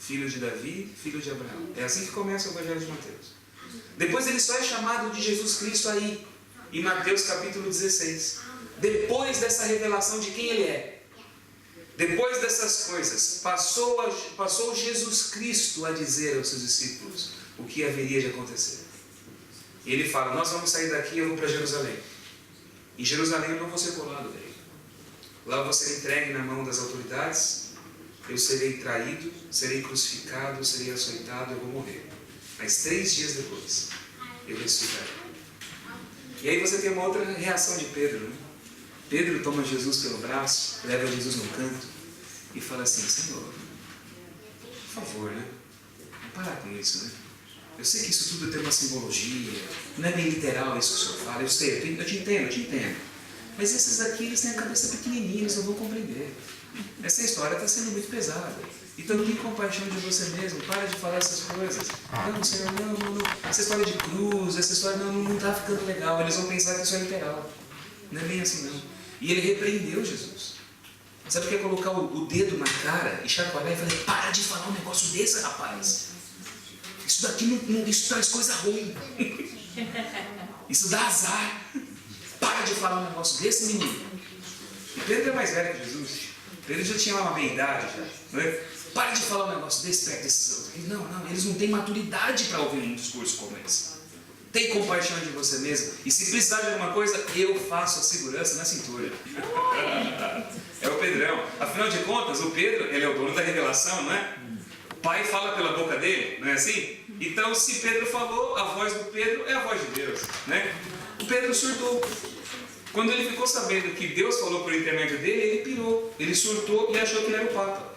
filho de Davi, filho de Abraão. É assim que começa o Evangelho de Mateus. Depois ele só é chamado de Jesus Cristo aí, em Mateus capítulo 16. Depois dessa revelação de quem ele é, depois dessas coisas, passou Jesus Cristo a dizer aos seus discípulos o que haveria de acontecer. E ele fala: nós vamos sair daqui e eu vou para Jerusalém. Em Jerusalém eu não vou ser colado dele. Lá eu vou ser entregue na mão das autoridades, eu serei traído, serei crucificado, serei açoitado, eu vou morrer. Mas 3 dias depois, eu ressuscitarei. E aí você tem uma outra reação de Pedro, né? Pedro toma Jesus pelo braço, leva Jesus no canto e fala assim: Senhor, por favor, né? Não para com isso, né? Eu sei que isso tudo tem uma simbologia, não é bem literal isso que o senhor fala, eu sei, eu te entendo. Mas esses aqui, eles têm a cabeça pequenininha, eles não vão compreender. Essa história está sendo muito pesada. Então não tem compaixão de você mesmo, para de falar essas coisas. Não, Senhor, não. Essa história de cruz, essa história não está ficando legal, eles vão pensar que isso é literal. Não é bem assim não. E ele repreendeu Jesus. Sabe o que é colocar o dedo na cara e chacoalhar e falar: para de falar um negócio desse, rapaz. Isso daqui isso traz coisa ruim. Isso dá azar. Para de falar um negócio desse, menino. E Pedro é mais velho que Jesus. Pedro já tinha uma meia idade já. Não é? Para de falar um negócio desse perto desses outros. Não, eles não têm maturidade para ouvir um discurso como esse. Tem compaixão de você mesmo. E se precisar de alguma coisa, eu faço a segurança na cintura. É o Pedrão. Afinal de contas, o Pedro, ele é o dono da revelação, não é? O Pai fala pela boca dele, não é assim? Então, se Pedro falou, a voz do Pedro é a voz de Deus, né? O Pedro surtou. Quando ele ficou sabendo que Deus falou por intermédio dele, ele pirou. Ele surtou e achou que ele era o Papa.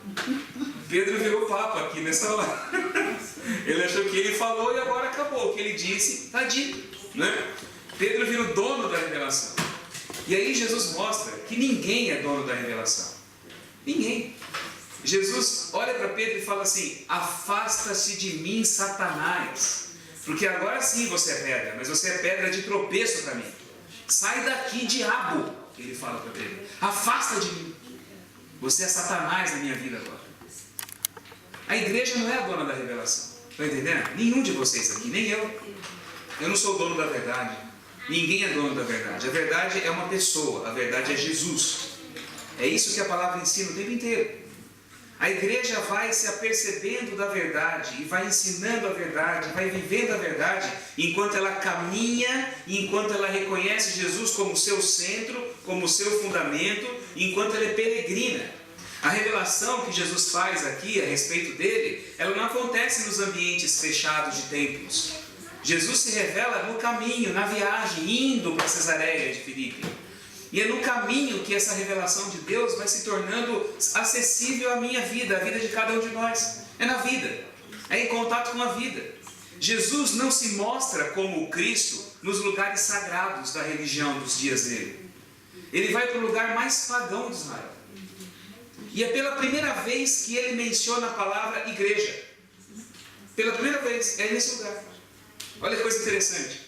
Pedro virou Papa aqui nessa hora. Ele achou que ele falou e agora acabou. O que ele disse, está dito, né? Pedro vira o dono da revelação. E aí Jesus mostra que ninguém é dono da revelação. Ninguém. Jesus olha para Pedro e fala assim: afasta-se de mim, Satanás. Porque agora sim você é pedra, mas você é pedra de tropeço para mim. Sai daqui, diabo, ele fala para Pedro. Afasta de mim. Você é Satanás na minha vida agora. A igreja não é a dona da revelação. Estão entendendo? Nenhum de vocês aqui, nem eu. Eu não sou dono da verdade. Ninguém é dono da verdade. A verdade é uma pessoa. A verdade é Jesus. É isso que a palavra ensina o tempo inteiro. A igreja vai se apercebendo da verdade e vai ensinando a verdade, vai vivendo a verdade enquanto ela caminha, enquanto ela reconhece Jesus como seu centro, como seu fundamento, enquanto ela é peregrina. A revelação que Jesus faz aqui a respeito dele, ela não acontece nos ambientes fechados de templos. Jesus se revela no caminho, na viagem, indo para Cesareia de Filipe. E é no caminho que essa revelação de Deus vai se tornando acessível à minha vida, à vida de cada um de nós. É na vida, é em contato com a vida. Jesus não se mostra como o Cristo nos lugares sagrados da religião dos dias dele. Ele vai para o lugar mais pagão de Israel. E é pela primeira vez que ele menciona a palavra igreja. Pela primeira vez, é nesse lugar. Olha que coisa interessante.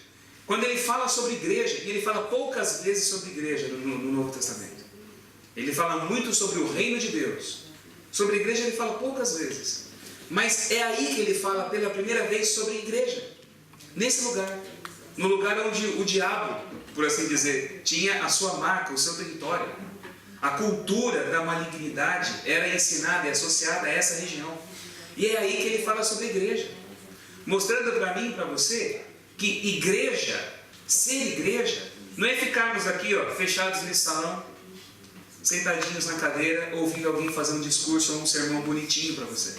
Quando ele fala sobre igreja, e ele fala poucas vezes sobre igreja no Novo Testamento. Ele fala muito sobre o reino de Deus. Sobre igreja ele fala poucas vezes. Mas é aí que ele fala pela primeira vez sobre igreja. Nesse lugar. No lugar onde o diabo, por assim dizer, tinha a sua marca, o seu território. A cultura da malignidade era ensinada e associada a essa região. E é aí que ele fala sobre igreja. Mostrando para mim e para você que igreja, ser igreja, não é ficarmos aqui fechados nesse salão, sentadinhos na cadeira, ouvindo alguém fazer um discurso ou um sermão bonitinho para você.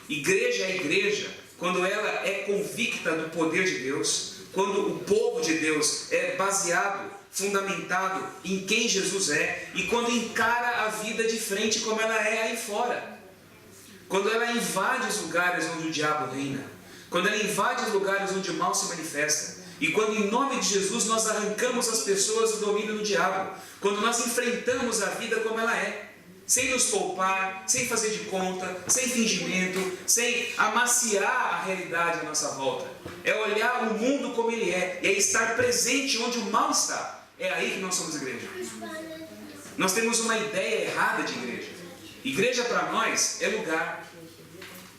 Igreja é igreja quando ela é convicta do poder de Deus, quando o povo de Deus é baseado, fundamentado em quem Jesus é, e quando encara a vida de frente como ela é aí fora. Quando ela invade os lugares onde o diabo reina. Quando ela invade os lugares onde o mal se manifesta. E quando em nome de Jesus nós arrancamos as pessoas do domínio do diabo. Quando nós enfrentamos a vida como ela é. Sem nos poupar, sem fazer de conta, sem fingimento, sem amaciar a realidade à nossa volta. É olhar o mundo como ele é estar presente onde o mal está. É aí que nós somos igreja. Nós temos uma ideia errada de igreja. Igreja para nós é lugar.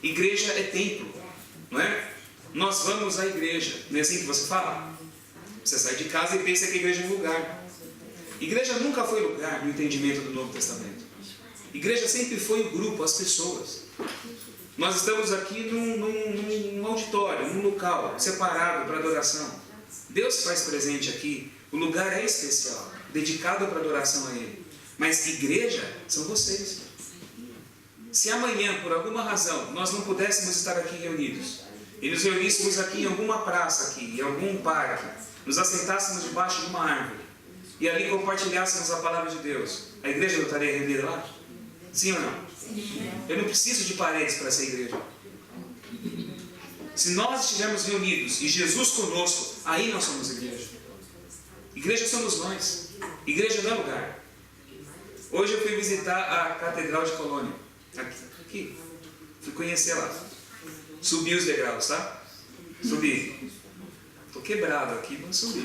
Igreja é templo, não é? Nós vamos à igreja, não é assim que você fala? Você sai de casa e pensa que a igreja é um lugar. Igreja nunca foi lugar no entendimento do Novo Testamento. Igreja sempre foi o grupo, as pessoas. Nós estamos aqui num auditório, num local separado para adoração. Deus faz presente aqui. O lugar é especial, dedicado para adoração a Ele. Mas igreja são vocês. Se amanhã, por alguma razão, nós não pudéssemos estar aqui reunidos, e nos reuníssemos aqui em alguma praça, aqui, em algum parque, nos assentássemos debaixo de uma árvore, e ali compartilhássemos a palavra de Deus, a igreja não estaria reunida lá? Sim ou não? Eu não preciso de paredes para ser igreja. Se nós estivermos reunidos e Jesus conosco, aí nós somos igreja. Igreja somos nós. Igreja não é lugar. Hoje eu fui visitar a Catedral de Colônia. Aqui. Fui conhecer lá. Subi os degraus, tá? Subi. Estou quebrado aqui, mas subi.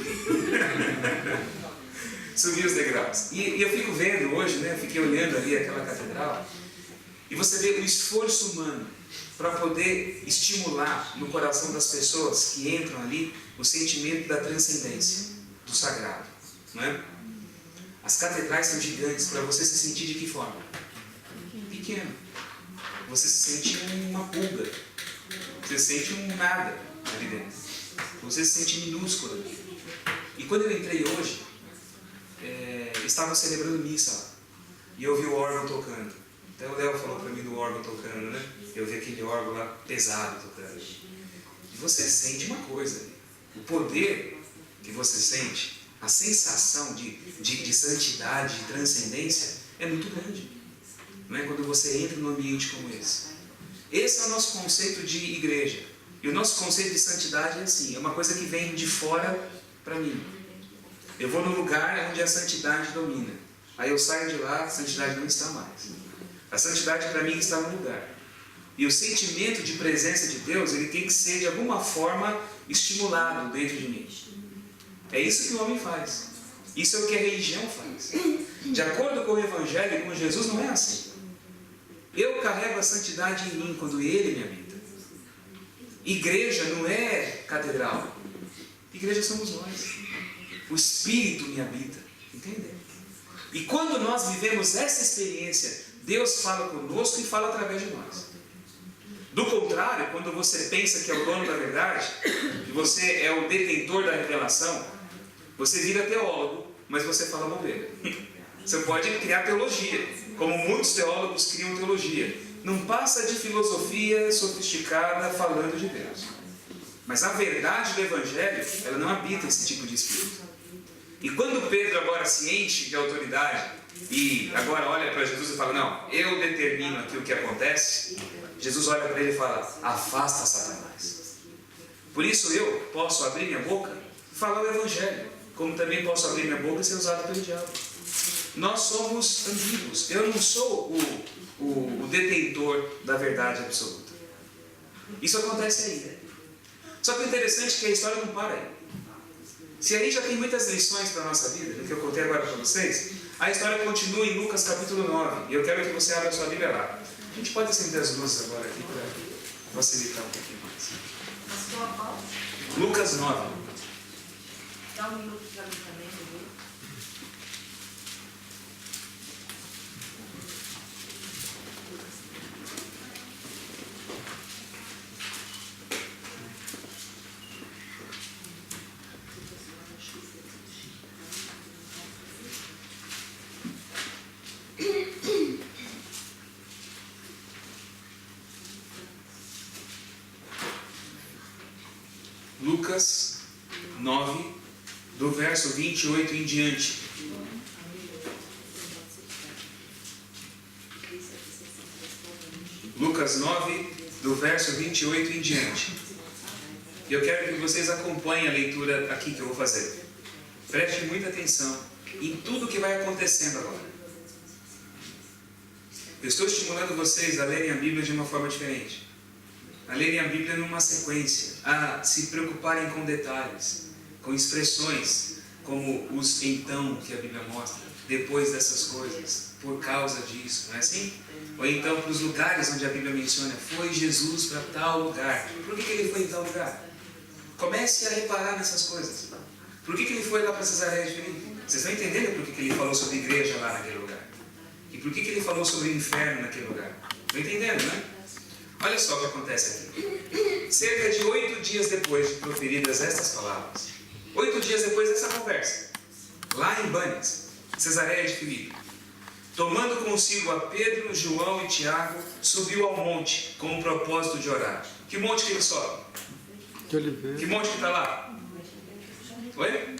Subi os degraus. E eu fico vendo hoje, né? Fiquei olhando ali aquela catedral. E você vê o esforço humano para poder estimular no coração das pessoas que entram ali o sentimento da transcendência, do sagrado, não é? As catedrais são gigantes para você se sentir de que forma? Pequeno. Você se sente uma pulga. Você se sente um nada ali dentro. Você se sente minúsculo. E quando eu entrei hoje, estavam celebrando missa lá. E eu vi o órgão tocando. Até o Léo falou para mim do órgão tocando, né? Eu vi aquele órgão lá pesado tocando. E você sente uma coisa ali. O poder que você sente, a sensação de santidade, de transcendência, é muito grande. Não é? Quando você entra num ambiente como esse. Esse é o nosso conceito de igreja. E o nosso conceito de santidade é assim, é uma coisa que vem de fora para mim. Eu vou no lugar onde a santidade domina. Aí eu saio de lá, a santidade não está mais. A santidade para mim está no lugar. E o sentimento de presença de Deus, ele tem que ser de alguma forma estimulado dentro de mim. É isso que o homem faz. Isso é o que a religião faz. De acordo com o Evangelho, com Jesus não é assim. Eu carrego a santidade em mim quando Ele me habita. Igreja não é catedral. Igreja somos nós. O Espírito me habita. Entende? E quando nós vivemos essa experiência, Deus fala conosco e fala através de nós. Do contrário, quando você pensa que é o dono da verdade, que você é o detentor da revelação, você vira teólogo, mas você fala bobeira. Você pode criar teologia, como muitos teólogos criam teologia. Não passa de filosofia sofisticada falando de Deus. Mas a verdade do Evangelho, ela não habita esse tipo de espírito. E quando Pedro agora se enche de autoridade e agora olha para Jesus e fala, não, eu determino aqui o que acontece, Jesus olha para ele e fala, afasta Satanás. Por isso eu posso abrir minha boca e falar o Evangelho, como também posso abrir minha boca e ser usado pelo diabo. Nós somos ambíguos. Eu não sou o detentor da verdade absoluta. Isso acontece aí. Só que o interessante é que a história não para aí. Se aí já tem muitas lições para a nossa vida, do que eu contei agora para vocês, a história continua em Lucas capítulo 9. E eu quero que você abra a sua Bíblia lá. A gente pode acender as luzes agora aqui para facilitar um pouquinho mais. Lucas 9. Dá um minuto para mim também, viu? Lucas 9, do verso 28 em diante. Lucas 9, do verso 28 em diante. E eu quero que vocês acompanhem a leitura aqui que eu vou fazer. Preste muita atenção em tudo que vai acontecendo agora. Eu estou estimulando vocês a lerem a Bíblia de uma forma diferente. A lerem a Bíblia numa sequência, a se preocuparem com detalhes, com expressões, como os então que a Bíblia mostra, depois dessas coisas, por causa disso, não é assim? Ou então para os lugares onde a Bíblia menciona, foi Jesus para tal lugar. Por que ele foi em tal lugar? Comece a reparar nessas coisas. Por que ele foi lá para Cesareia de Filipe? Vocês estão entendendo por que ele falou sobre igreja lá naquele lugar? E por que ele falou sobre o inferno naquele lugar? Estão entendendo, né? Olha só o que acontece aqui. Cerca de 8 dias depois de proferidas estas palavras, 8 dias depois dessa conversa, lá em Banes, Cesareia de Filipe, tomando consigo a Pedro, João e Tiago, subiu ao monte com o propósito de orar. Que monte que ele sobe? Que monte que está lá? Oi?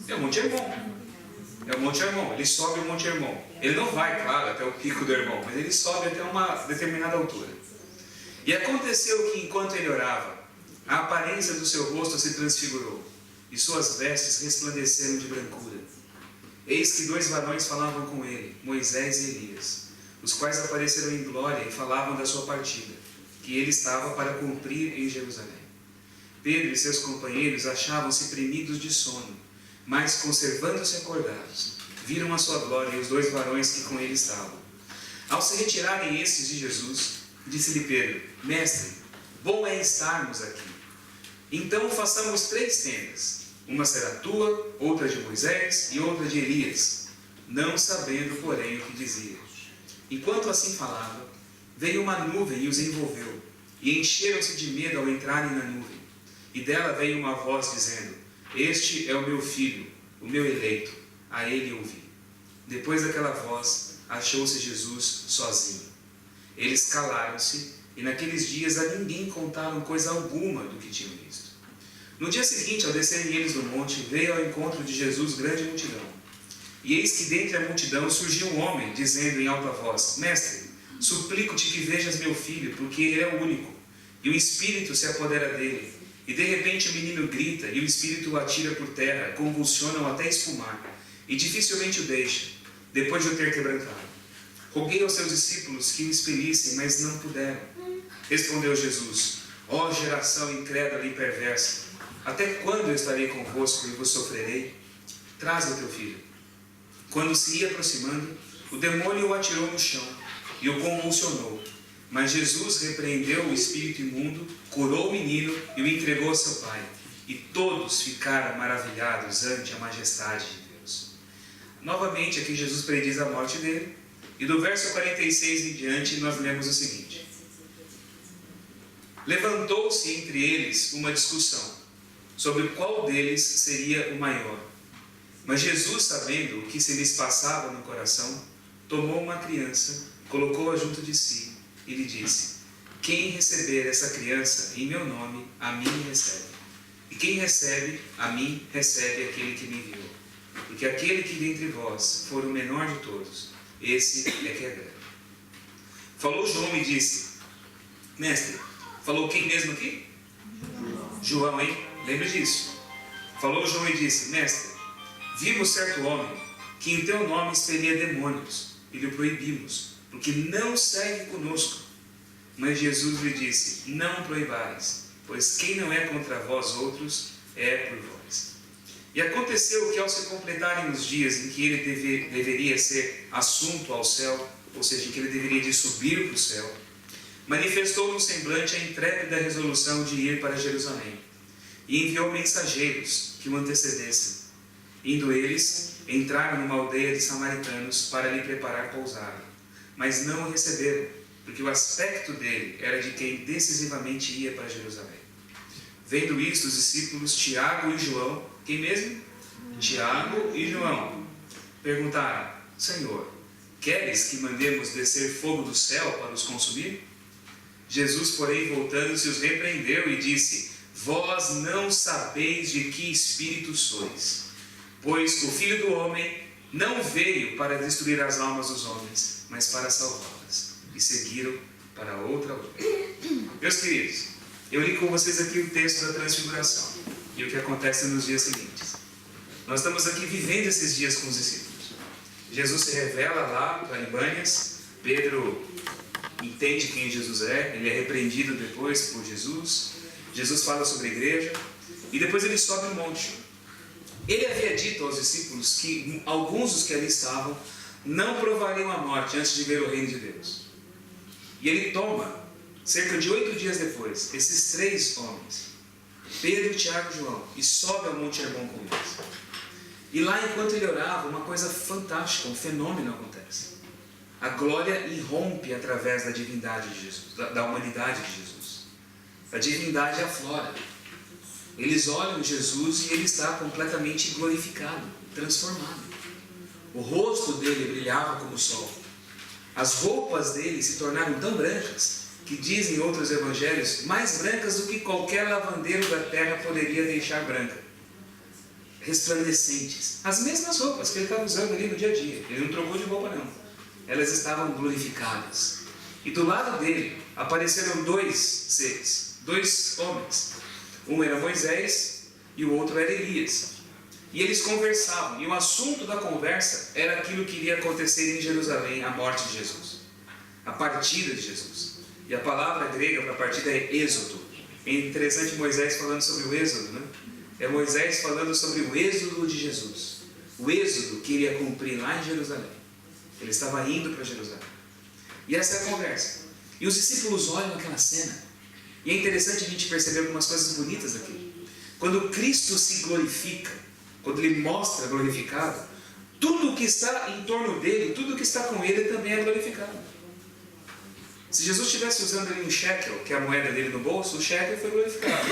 É o Monte Hermon. É o Monte Hermon. Ele sobe o Monte Hermon. Ele não vai, claro, até o pico do Hermon, mas ele sobe até uma determinada altura. E aconteceu que, enquanto ele orava, a aparência do seu rosto se transfigurou, e suas vestes resplandeceram de brancura. Eis que 2 varões falavam com ele, Moisés e Elias, os quais apareceram em glória e falavam da sua partida, que ele estava para cumprir em Jerusalém. Pedro e seus companheiros achavam-se premidos de sono, mas, conservando-se acordados, viram a sua glória e os 2 varões que com ele estavam. Ao se retirarem estes de Jesus, disse-lhe Pedro, Mestre, bom é estarmos aqui. Então façamos 3 tendas, uma será tua, outra de Moisés e outra de Elias, não sabendo, porém, o que dizia. Enquanto assim falava, veio uma nuvem e os envolveu, e encheram-se de medo ao entrarem na nuvem. E dela veio uma voz dizendo, Este é o meu filho, o meu eleito, a ele ouvi. Depois daquela voz, achou-se Jesus sozinho. Eles calaram-se, e naqueles dias a ninguém contaram coisa alguma do que tinham visto. No dia seguinte, ao descerem eles do monte, veio ao encontro de Jesus grande multidão. E eis que dentre a multidão surgiu um homem, dizendo em alta voz, Mestre, suplico-te que vejas meu filho, porque ele é o único, e o espírito se apodera dele. E de repente o menino grita, e o espírito o atira por terra, convulsiona-o até espumar, e dificilmente o deixa, depois de o ter quebrantado. Roguei aos seus discípulos que o expelissem, mas não puderam. Respondeu Jesus, ó geração incrédula e perversa, até quando eu estarei convosco e vos sofrerei? Traze o teu filho. Quando se ia aproximando, o demônio o atirou no chão e o convulsionou. Mas Jesus repreendeu o espírito imundo, curou o menino e o entregou a seu pai. E todos ficaram maravilhados ante a majestade de Deus. Novamente aqui Jesus prediz a morte dele. E do verso 46 em diante nós lemos o seguinte. Levantou-se entre eles uma discussão sobre qual deles seria o maior. Mas Jesus, sabendo o que se lhes passava no coração, tomou uma criança, colocou-a junto de si e lhe disse, quem receber essa criança em meu nome, a mim recebe. E quem recebe, a mim recebe aquele que me enviou. Porque aquele que dentre vós for o menor de todos, esse é que é grande. Falou João e disse, Mestre, falou quem mesmo aqui? João, hein? Lembre disso. Falou João e disse, Mestre, vimos certo homem que em teu nome expelia demônios e lhe proibimos, porque não segue conosco. Mas Jesus lhe disse, não proibais, pois quem não é contra vós outros, é por vós. E aconteceu que ao se completarem os dias em que ele deveria ser assunto ao céu, ou seja, em que ele deveria de subir para o céu, manifestou no semblante a intrépida resolução de ir para Jerusalém, e enviou mensageiros que o antecedessem. Indo eles, entraram numa aldeia de samaritanos para lhe preparar pousada, mas não o receberam, porque o aspecto dele era de quem decisivamente ia para Jerusalém. Vendo isto, os discípulos Tiago e João, quem mesmo? Tiago e João, perguntaram, Senhor, queres que mandemos descer fogo do céu para os consumir? Jesus, porém, voltando-se, os repreendeu e disse, vós não sabeis de que espírito sois, pois o Filho do Homem não veio para destruir as almas dos homens, mas para salvá-las. E seguiram para outra aldeia. Meus queridos, eu li com vocês aqui o texto da transfiguração e o que acontece nos dias seguintes. Nós estamos aqui vivendo esses dias com os discípulos. Jesus se revela lá para Libânias, Pedro entende quem Jesus é, ele é repreendido depois por Jesus, Jesus fala sobre a igreja, e depois ele sobe um monte. Ele havia dito aos discípulos que alguns dos que ali estavam não provariam a morte antes de ver o reino de Deus. E ele toma, cerca de 8 dias depois, esses 3 homens, Pedro, Tiago e João, e sobe ao Monte Hermon com eles. E lá, enquanto ele orava, uma coisa fantástica, um fenômeno acontece. A glória irrompe através da divindade de Jesus, da humanidade de Jesus. A divindade aflora. Eles olham Jesus e ele está completamente glorificado, transformado. O rosto dele brilhava como o sol. As roupas dele se tornaram tão brancas que dizem outros evangelhos, mais brancas do que qualquer lavandeiro da terra poderia deixar branca. Resplandecentes. As mesmas roupas que ele estava usando ali no dia a dia. Ele não trocou de roupa não. Elas estavam glorificadas. E do lado dele apareceram 2 seres, 2 homens. Um era Moisés e o outro era Elias. E eles conversavam. E o assunto da conversa era aquilo que iria acontecer em Jerusalém, a morte de Jesus. A partida de Jesus. E a palavra grega para partida é êxodo. É interessante Moisés falando sobre o êxodo, né? É Moisés falando sobre o êxodo de Jesus. O êxodo que iria cumprir lá em Jerusalém. Ele estava indo para Jerusalém. E essa é a conversa. E os discípulos olham aquela cena. E é interessante a gente perceber algumas coisas bonitas aqui. Quando Cristo se glorifica, quando Ele mostra glorificado, tudo que está em torno dele, tudo que está com Ele também é glorificado. Se Jesus estivesse usando ali um shekel, que é a moeda dele no bolso, o shekel foi glorificado.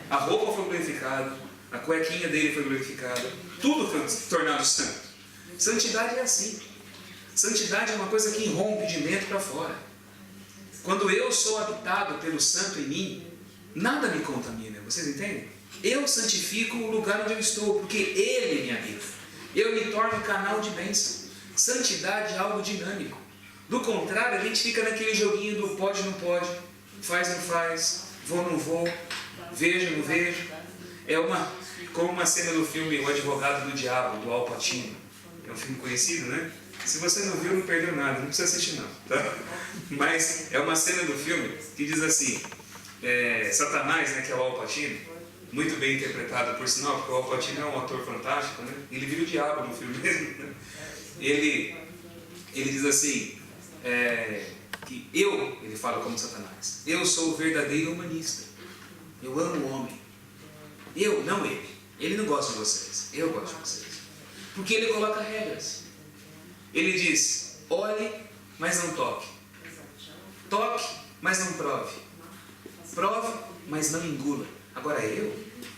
A roupa foi glorificada, a cuequinha dele foi glorificada. Tudo foi tornado santo. Santidade é assim. Santidade é uma coisa que irrompe de dentro para fora. Quando eu sou habitado pelo santo em mim, nada me contamina, vocês entendem? Eu santifico o lugar onde eu estou, porque Ele me habita. Eu me torno canal de bênção. Santidade é algo dinâmico. Do contrário, a gente fica naquele joguinho do pode, não pode, faz, não faz, vou, não vou, vejo, não vejo. É como uma cena do filme O Advogado do Diabo, do Al Pacino. É um filme conhecido, né? Se você não viu, não perdeu nada, não precisa assistir não, tá? Mas é uma cena do filme que diz assim, Satanás, né, que é o Al Pacino, muito bem interpretado por sinal, porque o Al Pacino é um ator fantástico, né? Ele vira o diabo no filme mesmo, né? Ele diz assim, que ele fala como Satanás, eu sou o verdadeiro humanista, eu amo o homem, não ele, ele não gosta de vocês, eu gosto de vocês, porque ele coloca regras. Ele diz, olhe, mas não toque. Toque, mas não prove. Prove, mas não engula. Agora eu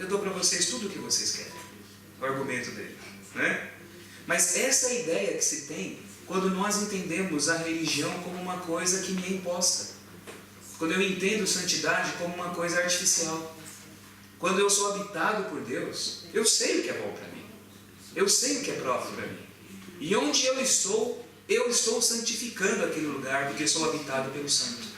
dou para vocês tudo o que vocês querem. O argumento dele, né? Mas essa é a ideia que se tem quando nós entendemos a religião como uma coisa que me é imposta. Quando eu entendo santidade como uma coisa artificial. Quando eu sou habitado por Deus, eu sei o que é bom para mim. Eu sei o que é próprio para mim. E onde eu estou santificando aquele lugar, porque sou habitado pelo Santo.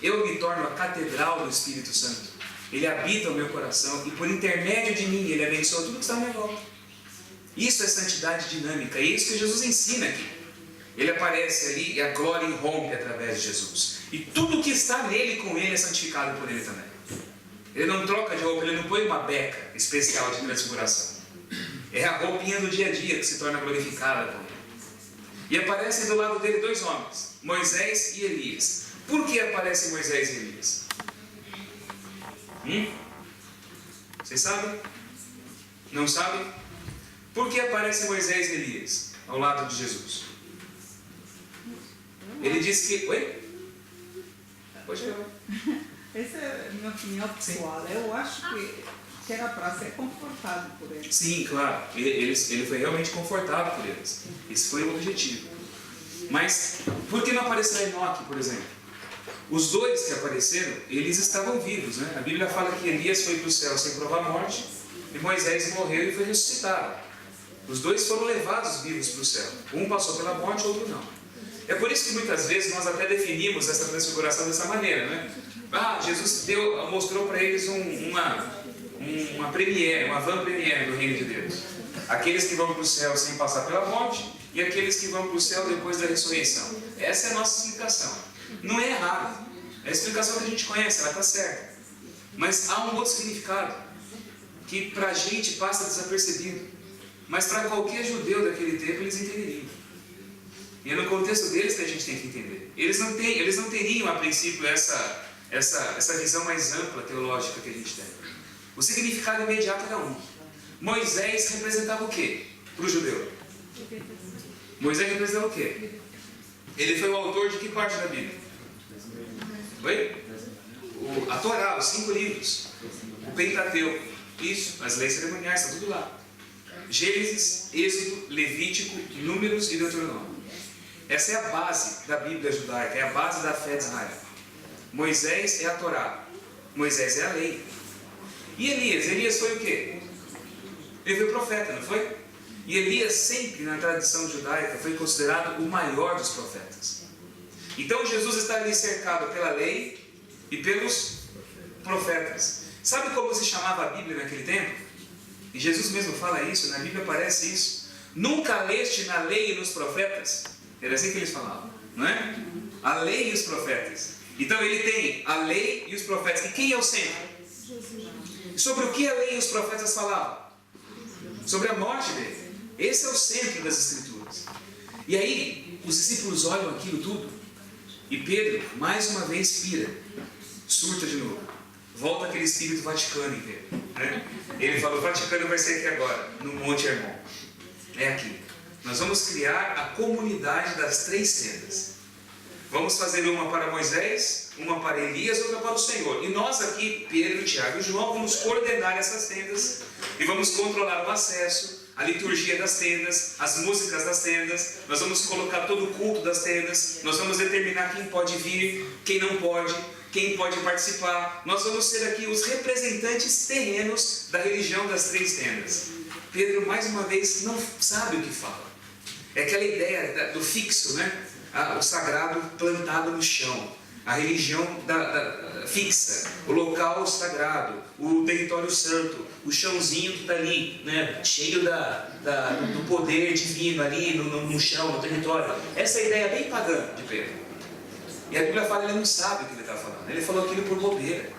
Eu me torno a catedral do Espírito Santo. Ele habita o meu coração e por intermédio de mim, Ele abençoa tudo que está à minha volta. Isso é santidade dinâmica, é isso que Jesus ensina aqui. Ele aparece ali e a glória irrompe através de Jesus. E tudo que está nele, com Ele, é santificado por Ele também. Ele não troca de roupa, Ele não põe uma beca especial de transfiguração. É a roupinha do dia a dia que se torna glorificada com Ele. E aparecem do lado dele 2 homens, Moisés e Elias. Por que aparecem Moisés e Elias? Vocês sabem? Não sabem? Por que aparecem Moisés e Elias ao lado de Jesus? Ele disse que... Oi? Pode falar. Essa é a minha opinião pessoal. Eu acho que era para ser confortado por eles. Sim, claro. Ele foi realmente confortado por eles. Esse foi o objetivo. Mas, por que não apareceu Enoque, por exemplo? Os 2 que apareceram, eles estavam vivos, né? A Bíblia fala que Elias foi para o céu sem provar a morte, e Moisés morreu e foi ressuscitado. Os 2 foram levados vivos para o céu. Um passou pela morte, outro não. É por isso que muitas vezes nós até definimos essa transfiguração dessa maneira, né? Jesus mostrou para eles uma premiere, uma van premiere do reino de Deus. Aqueles que vão para o céu sem passar pela morte e aqueles que vão para o céu depois da ressurreição. Essa é a nossa explicação. Não é errado. É a explicação que a gente conhece, ela está certa. Mas há um outro significado que para a gente passa desapercebido. mas para qualquer judeu daquele tempo eles entenderiam. E é no contexto deles que a gente tem que entender. Eles não teriam a princípio essa visão mais ampla teológica que a gente tem. O significado imediato era um. Moisés representava o quê para o judeu? Moisés representava o quê? Ele foi o autor de que parte da Bíblia? Oi? A Torá, os 5 livros. O Pentateuco. Isso, as leis cerimoniais, está tudo lá. Gênesis, Êxodo, Levítico, Números e Deuteronômio. Essa é a base da Bíblia judaica, é a base da fé de Israel. Moisés é a Torá. Moisés é a lei. E Elias? Elias foi o quê? Ele foi profeta, não foi? E Elias sempre na tradição judaica foi considerado o maior dos profetas. Então Jesus está ali cercado pela lei e pelos profetas. Sabe como se chamava a Bíblia naquele tempo? E Jesus mesmo fala isso, na Bíblia aparece isso. Nunca leste na lei e nos profetas? Era assim que eles falavam, não é? A lei e os profetas. Então ele tem a lei e os profetas. E quem é o centro? Sobre o que a lei e os profetas falavam? Sobre a morte dele. Esse é o centro das Escrituras. E aí, os discípulos olham aquilo tudo, e Pedro, mais uma vez, pira, surta de novo. Volta aquele espírito vaticano em Pedro, né? Ele falou: o Vaticano vai ser aqui agora, no Monte Hermon. É aqui. Nós vamos criar a comunidade das 3 tendas. Vamos fazer uma para Moisés, uma para Elias, outra para o Senhor. E nós aqui, Pedro, Tiago e João, vamos coordenar essas tendas e vamos controlar o acesso, a liturgia das tendas, as músicas das tendas. Nós vamos colocar todo o culto das tendas. Nós vamos determinar quem pode vir, quem não pode, quem pode participar. Nós vamos ser aqui os representantes terrenos da religião das 3 tendas. Pedro, mais uma vez, não sabe o que fala. É aquela ideia do fixo, né? O sagrado plantado no chão, a religião fixa, o local sagrado, o território santo, o chãozinho que está ali, né, cheio do poder divino ali no chão, no território. Essa é a ideia bem pagã de Pedro. E a Bíblia fala que ele não sabe o que ele está falando, ele falou aquilo por bobeira.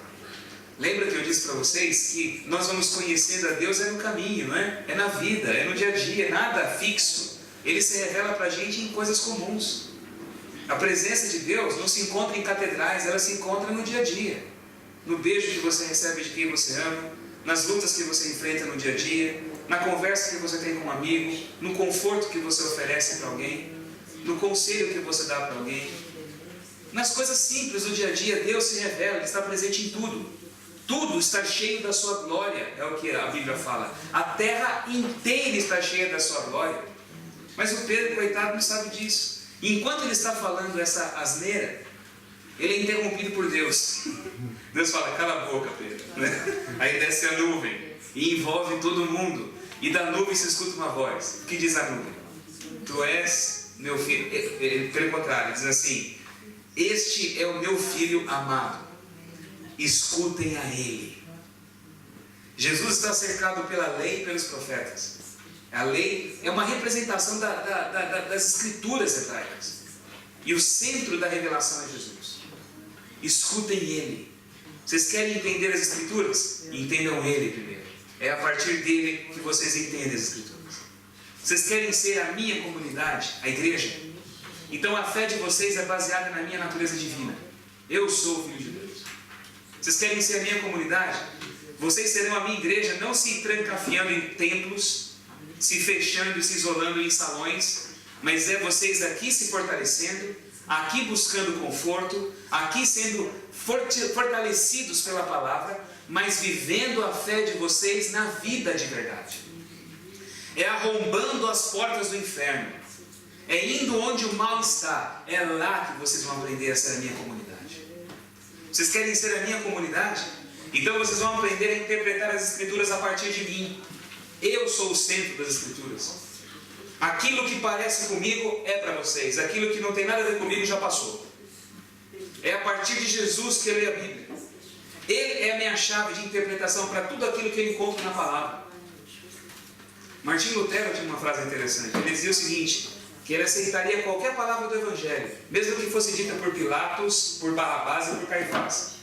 Lembra que eu disse para vocês que nós vamos conhecendo a Deus no caminho, não é? É na vida, é no dia a dia, nada fixo. Ele se revela para a gente em coisas comuns. A presença de Deus não se encontra em catedrais, ela se encontra no dia a dia. No beijo que você recebe de quem você ama, nas lutas que você enfrenta no dia a dia, na conversa que você tem com um amigo, no conforto que você oferece para alguém, no conselho que você dá para alguém. Nas coisas simples do dia a dia, Deus se revela, Ele está presente em tudo. Tudo está cheio da sua glória, é o que a Bíblia fala. A terra inteira está cheia da sua glória. Mas o Pedro, coitado, não sabe disso. Enquanto ele está falando essa asneira, ele é interrompido por Deus. Deus fala: cala a boca, Pedro. Aí desce a nuvem e envolve todo mundo. E da nuvem se escuta uma voz. O que diz a nuvem? Tu és meu filho. Pelo contrário, diz assim: este é o meu filho amado, escutem a ele. Jesus está cercado pela lei e pelos profetas. A lei é uma representação das escrituras hebraicas. E o centro da revelação é Jesus. Escutem Ele. Vocês querem entender as escrituras? Entendam Ele primeiro. É a partir dele que vocês entendem as escrituras. Vocês querem ser a minha comunidade, a igreja? Então a fé de vocês é baseada na minha natureza divina. Eu sou o Filho de Deus. Vocês querem ser a minha comunidade? Vocês serão a minha igreja, não se trancafiando em templos, se fechando e se isolando em salões, mas é vocês aqui se fortalecendo, aqui buscando conforto, aqui sendo fortalecidos pela palavra, mas vivendo a fé de vocês na vida de verdade. É arrombando as portas do inferno, é indo onde o mal está, é lá que vocês vão aprender a ser a minha comunidade. Vocês querem ser a minha comunidade? Então vocês vão aprender a interpretar as escrituras a partir de mim. Eu sou o centro das escrituras. Aquilo que parece comigo é para vocês. Aquilo que não tem nada a ver comigo já passou. É a partir de Jesus que eu leio a Bíblia. Ele é a minha chave de interpretação para tudo aquilo que eu encontro na palavra. Martinho Lutero tinha uma frase interessante. Ele dizia o seguinte: que ele aceitaria qualquer palavra do Evangelho, mesmo que fosse dita por Pilatos, por Barrabás e por Caifás.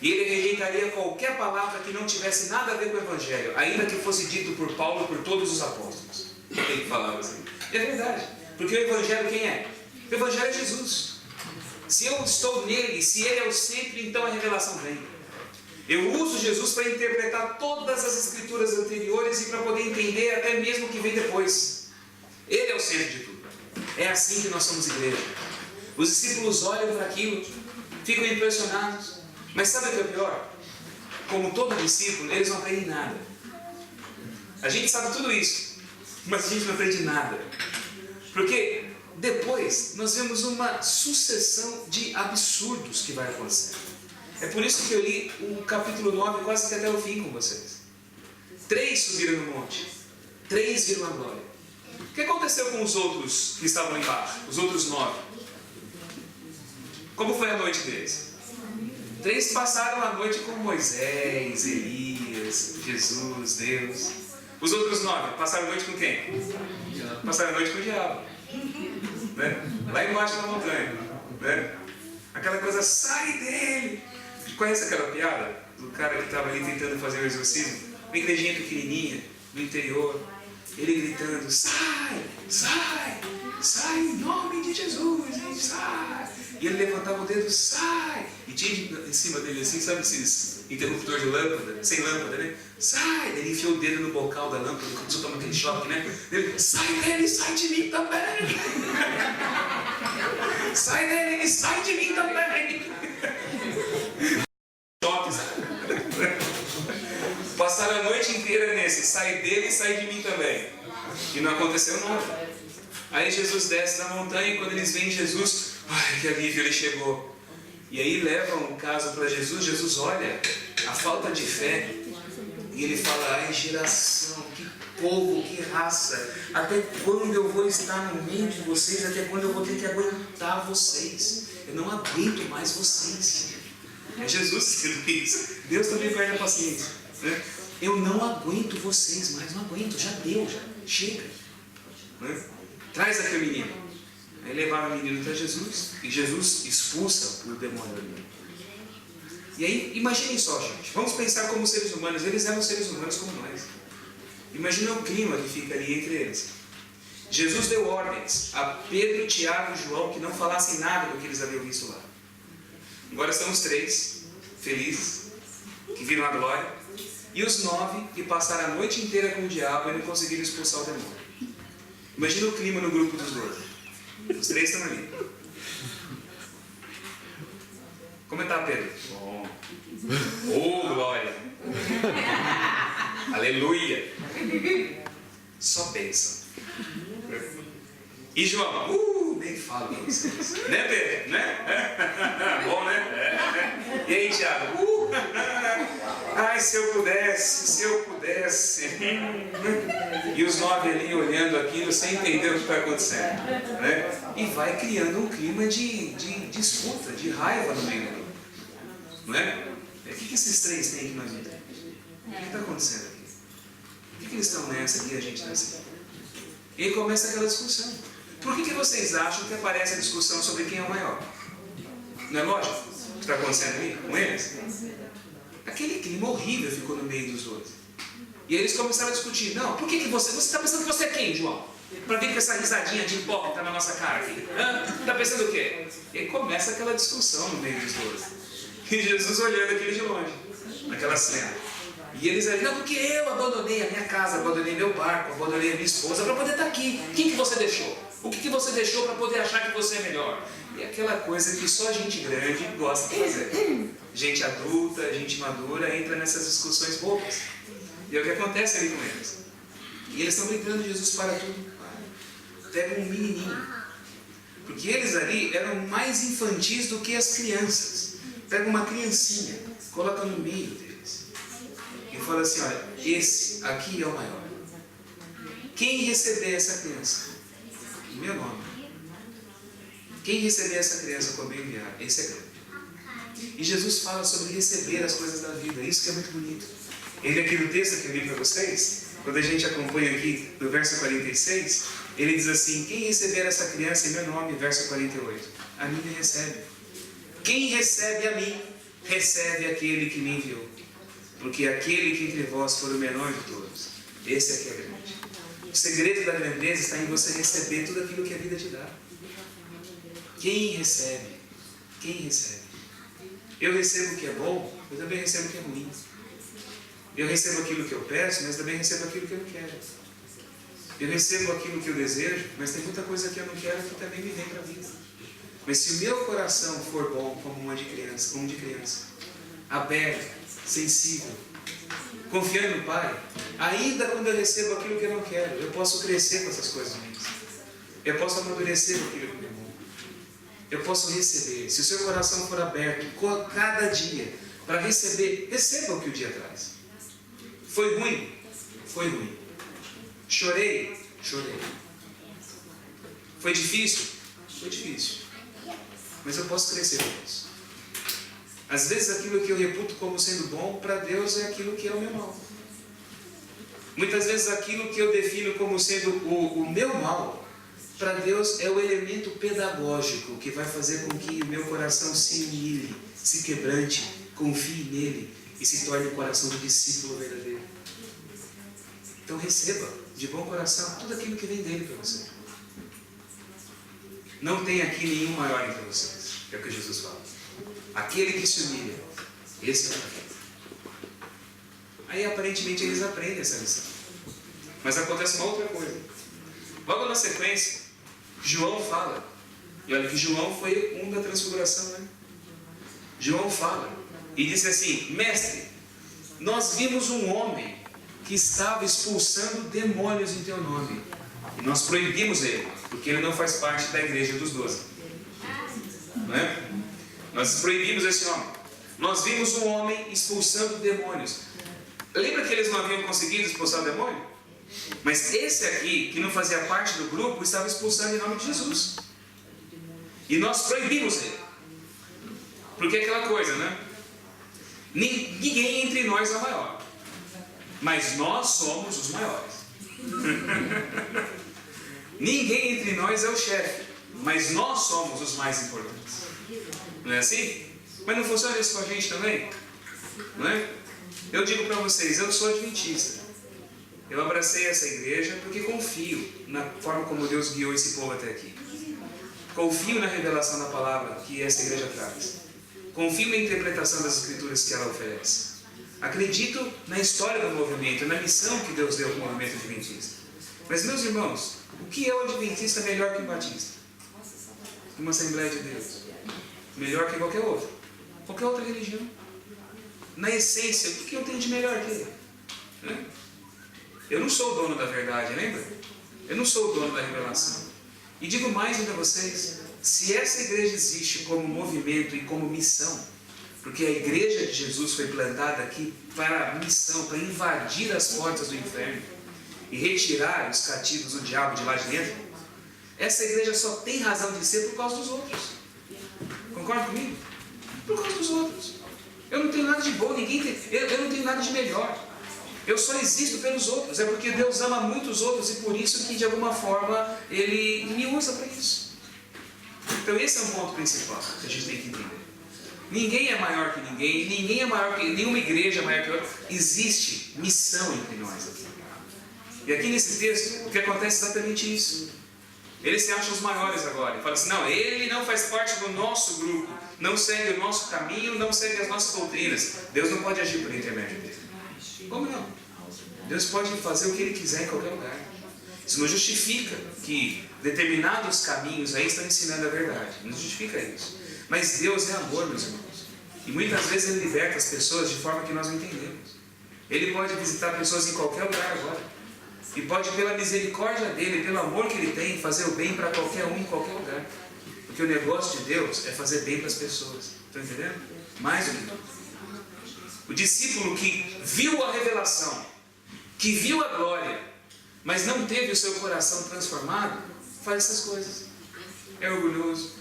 E ele rejeitaria qualquer palavra que não tivesse nada a ver com o Evangelho, ainda que fosse dito por Paulo e por todos os apóstolos. Ele falava assim. É verdade, porque o Evangelho quem é? O Evangelho é Jesus. Se eu estou nele, se ele é o centro, então a revelação vem. Eu uso Jesus para interpretar todas as escrituras anteriores e para poder entender até mesmo o que vem depois. Ele é o centro de tudo. É assim que nós somos igreja. Os discípulos olham para aquilo, ficam impressionados. Mas sabe o que é pior? Como todo discípulo, eles não aprendem nada. A gente sabe tudo isso, mas a gente não aprende nada. Porque depois nós vemos uma sucessão de absurdos que vai acontecer. É por isso que eu li o capítulo 9 quase que até o fim com vocês. 3 subiram no monte, 3 viram a glória. O que aconteceu com os outros que estavam lá embaixo? Os outros 9? Como foi a noite deles? 3 passaram a noite com Moisés, Elias, Jesus, Deus. Os outros 9 passaram a noite com quem? Passaram a noite com o diabo. Né? Lá embaixo da montanha. Né? Aquela coisa, sai dele! Conhece aquela piada do cara que estava ali tentando fazer o exorcismo? Uma igrejinha pequenininha, no interior. Ele gritando, sai, sai, sai em nome de Jesus, gente, sai. E ele levantava o dedo, sai. E tinha em cima dele assim, sabe esses interruptor de lâmpada, sem lâmpada, né? Sai. Ele enfiou o dedo no bocal da lâmpada, começou a tomar aquele choque, né? Ele, sai dele, sai de mim também. Sai dele e sai de mim também. Choques. Passaram a noite inteira nesse, sai dele e sai de mim também. E não aconteceu nada. Aí Jesus desce da montanha e quando eles veem Jesus, ai que alívio, ele chegou. E aí levam o caso para Jesus, Jesus olha a falta de fé e ele fala, ai geração, que povo, que raça, até quando eu vou estar no meio de vocês, até quando eu vou ter que aguentar vocês, eu não aguento mais vocês. É Jesus dizendo isso. Deus também perde a paciência, né? Eu não aguento vocês mais, não aguento, já deu, já chega, né? Traz aquele menino. Aí levaram o menino até Jesus e Jesus expulsa o demônio ali. E aí, imaginem só, gente, vamos pensar como seres humanos, eles eram seres humanos como nós. Imagina o clima que fica ali entre eles. Jesus deu ordens a Pedro, Tiago e João que não falassem nada do que eles haviam visto lá. Agora são os 3 felizes, que viram a glória, e os 9 que passaram a noite inteira com o diabo e não conseguiram expulsar o demônio. Imagina o clima no grupo dos 12. Os 3 estão ali. Como está, Pedro? Bom. Oh, glória! Aleluia! Só bênção. E João? Nem falo para vocês. Né, Pedro? Né? Bom, né? E aí, Tiago? Ai, se eu pudesse, se eu pudesse. E os 9 ali olhando aquilo sem entender o que está acontecendo. Né? E vai criando um clima de disputa, de raiva no meio do grupo. Não é? O que esses 3 têm que nós não temos? O que está acontecendo aqui? Por que eles estão nessa e a gente nessa? E aí começa aquela discussão. Por que vocês acham que aparece a discussão sobre quem é o maior? Não é lógico o que está acontecendo ali com eles? Aquele clima horrível ficou no meio dos 12. E eles começaram a discutir. Não, por que você está pensando que você é quem, João? Para vir com essa risadinha de hipócrita na nossa cara aqui. Está pensando o quê? E aí começa aquela discussão no meio dos 12. E Jesus olhando aquele de longe, naquela cena. E eles ali, não, porque eu abandonei a minha casa, abandonei meu barco, abandonei a minha esposa para poder estar aqui. Quem que você deixou? O que você deixou para poder achar que você é melhor? E aquela coisa que só gente grande gosta de fazer. Gente adulta, gente madura entra nessas discussões bobas. E é o que acontece ali com eles. E eles estão gritando Jesus para tudo. Pegam um menininho. Porque eles ali eram mais infantis do que as crianças. Pega uma criancinha, coloca no meio deles. E fala assim, olha, esse aqui é o maior. Quem receber essa criança? Em meu nome. Quem receber essa criança como enviar, esse é grande. E Jesus fala sobre receber as coisas da vida. Isso que é muito bonito. Ele aqui no texto que eu li para vocês, quando a gente acompanha aqui no verso 46, ele diz assim, quem receber essa criança em meu nome, verso 48, a mim me recebe. Quem recebe a mim, recebe aquele que me enviou. Porque aquele que entre vós for o menor de todos, esse é que é grande. O segredo da grandeza está em você receber tudo aquilo que a vida te dá. Quem recebe? Quem recebe? Eu recebo o que é bom, eu também recebo o que é ruim. Eu recebo aquilo que eu peço, mas também recebo aquilo que eu não quero. Eu recebo aquilo que eu desejo, mas tem muita coisa que eu não quero que também me vem para a vida. Mas se o meu coração for bom como um de criança, aberto, sensível, confiando no Pai, ainda quando eu recebo aquilo que eu não quero, eu posso crescer com essas coisas ruins. Eu posso amadurecer com aquilo que não é bom. Eu posso receber. Se o seu coração for aberto cada dia para receber, receba o que o dia traz. Foi ruim? Foi ruim. Chorei? Chorei. Foi difícil? Foi difícil. Mas eu posso crescer com isso. Às vezes aquilo que eu reputo como sendo bom, para Deus é aquilo que é o meu mal. Muitas vezes aquilo que eu defino como sendo o meu mal, para Deus é o elemento pedagógico que vai fazer com que o meu coração se humilhe, se quebrante, confie nele e se torne um coração de discípulo verdadeiro. Então receba de bom coração tudo aquilo que vem dele para você. Não tem aqui nenhum maior entre vocês, é o que Jesus fala. Aquele que se humilha, esse é o maior. Aí aparentemente eles aprendem essa lição. Mas acontece uma outra coisa. Logo na sequência, João fala. E olha que João foi um da transfiguração, né? João fala e disse assim: Mestre, nós vimos um homem que estava expulsando demônios em teu nome. E nós proibimos ele, porque ele não faz parte da igreja dos 12. Não é? Nós proibimos esse homem. Nós vimos um homem expulsando demônios. Lembra que eles não haviam conseguido expulsar o demônio? Mas esse aqui, que não fazia parte do grupo, estava expulsando em nome de Jesus. E nós proibimos ele. Porque é aquela coisa, né? Ninguém entre nós é maior. Mas nós somos os maiores. Ninguém entre nós é o chefe. Mas nós somos os mais importantes. Não é assim? Mas não funciona isso com a gente também? Não é? Eu digo para vocês, eu sou adventista. Eu abracei essa igreja porque confio na forma como Deus guiou esse povo até aqui. Confio na revelação da palavra que essa igreja traz. Confio na interpretação das escrituras que ela oferece. Acredito na história do movimento, na missão que Deus deu ao movimento adventista. Mas, meus irmãos, o que é o adventista melhor que um batista? Uma Assembleia de Deus? Melhor que qualquer outra? Qualquer outra religião? Na essência, o que eu tenho de melhor que ele? Eu não sou o dono da verdade, lembra? Eu não sou o dono da revelação. E digo mais ainda a vocês, se essa igreja existe como movimento e como missão, porque a igreja de Jesus foi plantada aqui para a missão, para invadir as portas do inferno e retirar os cativos do diabo de lá de dentro, essa igreja só tem razão de ser por causa dos outros. Concorda comigo? Por causa dos outros. Eu não tenho nada de bom, eu não tenho nada de melhor. Eu só existo pelos outros. É porque Deus ama muito os outros e por isso que de alguma forma Ele me usa para isso. Então esse é um ponto principal que a gente tem que entender. Ninguém é maior que ninguém, ninguém é maior que nenhuma igreja é maior que outra. Existe missão entre nós aqui. E aqui nesse texto o que acontece é exatamente isso. Eles se acham os maiores agora. Fala assim, não, ele não faz parte do nosso grupo, não segue o nosso caminho, não segue as nossas doutrinas. Deus não pode agir por intermédio dele. Como não? Deus pode fazer o que Ele quiser em qualquer lugar. Isso não justifica que determinados caminhos aí estão ensinando a verdade. Não justifica isso. Mas Deus é amor, meus irmãos. E muitas vezes Ele liberta as pessoas de forma que nós não entendemos. Ele pode visitar pessoas em qualquer lugar agora. E pode, pela misericórdia dEle, pelo amor que Ele tem, fazer o bem para qualquer um em qualquer lugar. Porque o negócio de Deus é fazer bem para as pessoas. Estão entendendo? Mais do que tudo. O discípulo que viu a revelação, que viu a glória, mas não teve o seu coração transformado, faz essas coisas. É orgulhoso,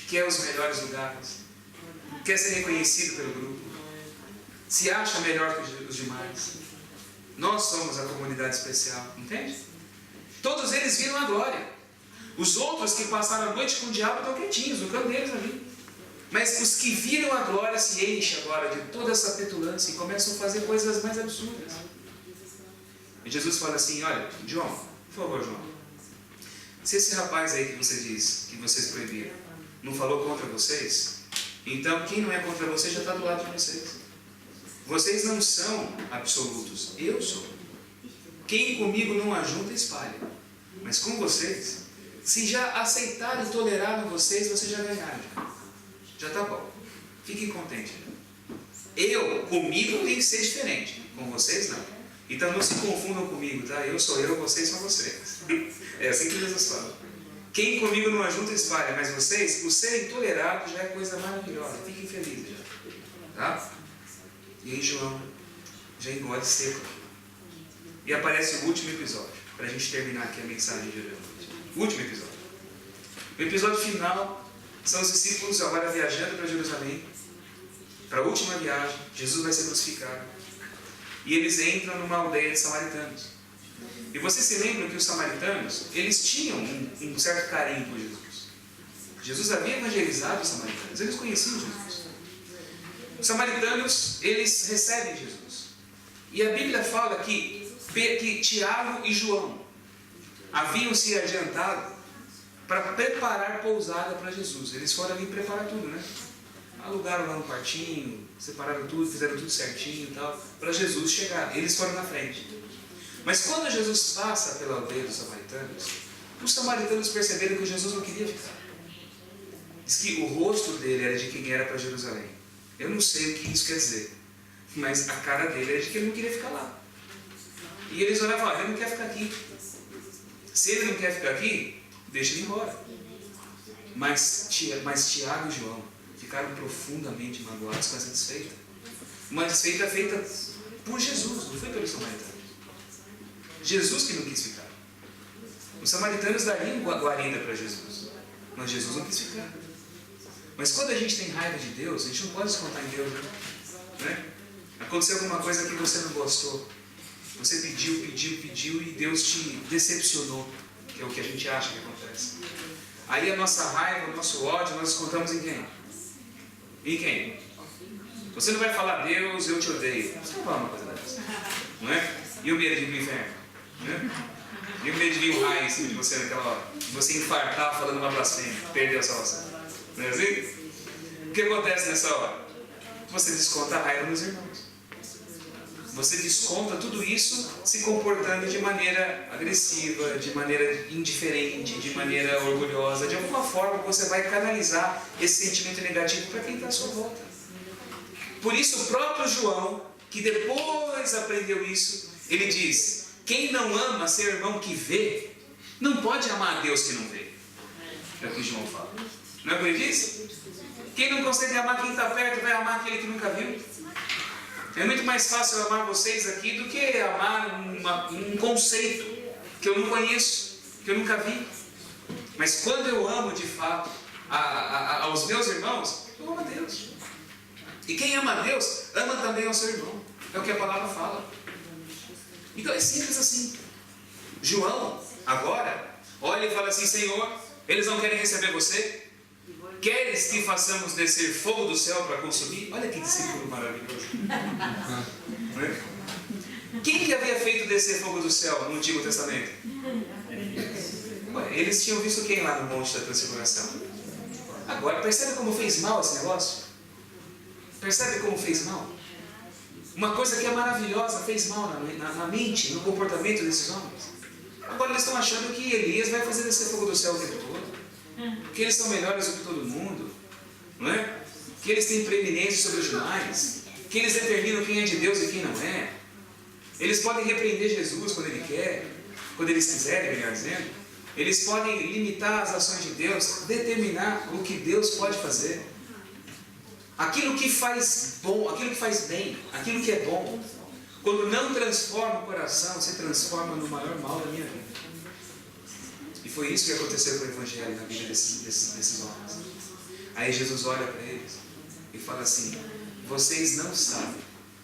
quer os melhores lugares, quer ser reconhecido pelo grupo, se acha melhor que os demais. Nós somos a comunidade especial, entende? Todos eles viram a glória. Os outros que passaram a noite com o diabo estão quietinhos, no canto deles ali. Mas os que viram a glória se enchem agora de toda essa petulância e começam a fazer coisas mais absurdas. E Jesus fala assim, olha, João, por favor, João, se esse rapaz aí que você diz que vocês proibiram não falou contra vocês, então quem não é contra vocês já está do lado de vocês. Vocês não são absolutos, eu sou. Quem comigo não ajunta, espalha. Mas com vocês, se já aceitaram e toleraram vocês já ganharam. Já está bom. Fiquem contentes. Comigo tem que ser diferente. Com vocês não. Então não se confundam comigo, tá? Eu sou eu, vocês são vocês. É assim que Jesus fala. Quem comigo não ajunta, espalha. Mas vocês, o serem tolerados já é coisa maravilhosa. Fiquem felizes já. Tá? E aí João já engole seco. E aparece o último episódio. Para a gente terminar aqui a mensagem de hoje. O último episódio. O episódio final são os discípulos agora viajando para Jerusalém. Para a última viagem. Jesus vai ser crucificado. E eles entram numa aldeia de samaritanos. E vocês se lembram que os samaritanos, eles tinham um certo carinho por Jesus. Jesus havia evangelizado os samaritanos. Eles conheciam Jesus. Os samaritanos, eles recebem Jesus. E a Bíblia fala que Tiago e João haviam se adiantado para preparar pousada para Jesus. Eles foram ali preparar tudo, né? Alugaram lá um quartinho, separaram tudo, fizeram tudo certinho e tal, para Jesus chegar. Eles foram na frente. Mas quando Jesus passa pela aldeia dos samaritanos, os samaritanos perceberam que Jesus não queria ficar. Diz que o rosto dele era de quem era para Jerusalém. Eu não sei o que isso quer dizer, mas a cara dele era de que ele não queria ficar lá. E eles olhavam e falavam, ele não quer ficar aqui. Se ele não quer ficar aqui, deixa ele embora. Mas Tiago e João ficaram profundamente magoados com essa desfeita. Uma desfeita feita por Jesus, não foi pelos samaritanos. Jesus que não quis ficar. Os samaritanos dariam guarida para Jesus, mas Jesus não quis ficar. Mas quando a gente tem raiva de Deus, a gente não pode descontar em Deus, né? Aconteceu alguma coisa que você não gostou. Você pediu e Deus te decepcionou, que é o que a gente acha que acontece. Aí a nossa raiva, o nosso ódio, nós descontamos em quem? Em quem? Você não vai falar, Deus, eu te odeio. Você não fala uma coisa dessa, não é? E o medo de ir para o inferno? Né? E o medo de vir um raio em cima de você naquela hora? Você infartar falando uma blasfêmia, perder a salvação. Não é assim? O que acontece nessa hora? Você desconta a raiva nos irmãos. Você desconta tudo isso se comportando de maneira agressiva, de maneira indiferente, de maneira orgulhosa. De alguma forma você vai canalizar esse sentimento negativo para quem está à sua volta. Por isso o próprio João, que depois aprendeu isso, ele diz, quem não ama seu irmão que vê, não pode amar a Deus que não vê. É o que João fala. Não é o que ele diz? Quem não consegue amar quem está perto, vai amar aquele que nunca viu. É muito mais fácil eu amar vocês aqui do que amar um conceito que eu não conheço, que eu nunca vi. Mas quando eu amo de fato aos meus irmãos, eu amo a Deus. E quem ama a Deus, ama também ao seu irmão. É o que a palavra fala. Então é simples assim. João, agora, olha e fala assim, Senhor, eles não querem receber você? Queres que façamos descer fogo do céu para consumir? Olha que discípulo maravilhoso. Quem que havia feito descer fogo do céu no Antigo Testamento? Ué, eles tinham visto quem lá no Monte da Transfiguração? Agora, percebe como fez mal esse negócio? Percebe como fez mal? Uma coisa que é maravilhosa fez mal na mente, no comportamento desses homens. Agora eles estão achando que Elias vai fazer descer fogo do céu o tempo todo. Que eles são melhores do que todo mundo, não é? Que eles têm preeminência sobre os demais, que eles determinam quem é de Deus e quem não é. Eles podem repreender Jesus quando ele quer, quando eles quiserem, melhor dizendo. Eles podem limitar as ações de Deus, determinar o que Deus pode fazer. Aquilo que faz bom, aquilo que faz bem, aquilo que é bom, quando não transforma o coração, se transforma no maior mal da minha vida. E foi isso que aconteceu com o Evangelho na vida desses homens. Aí Jesus olha para eles e fala assim, vocês não sabem